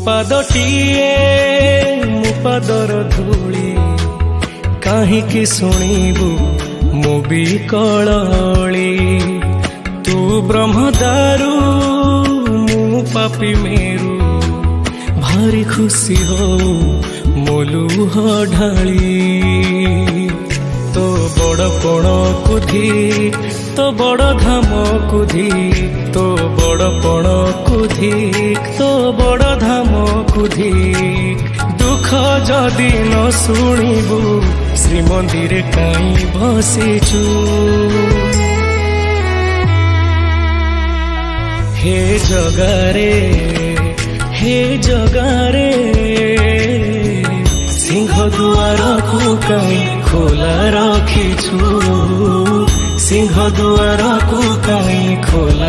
ପାଦଟିଏ ମୋ ପାଦର ଧୂଳି କାହିଁକି ଶୁଣିବୁ ମୋ ବିକଳଳି। ତୁ ବ୍ରହ୍ମଦାରୁ ମୁଁ ପାପି ମେରୁ ଭାରି ଖୁସି ହଉ ମୋ ଲୁହ ଢାଳି। तो बड़ पण कुधी तो बड़ धाम कुधी तो बड़ पण कुधी तो बड़ धाम कुधी। दुख जदि न शुणिबु श्रीमंदिर काई बसिचु। हे जगारे सिंह दुआर को कहीं खोला रखिछु। सिंह दुआर को कहीं खोला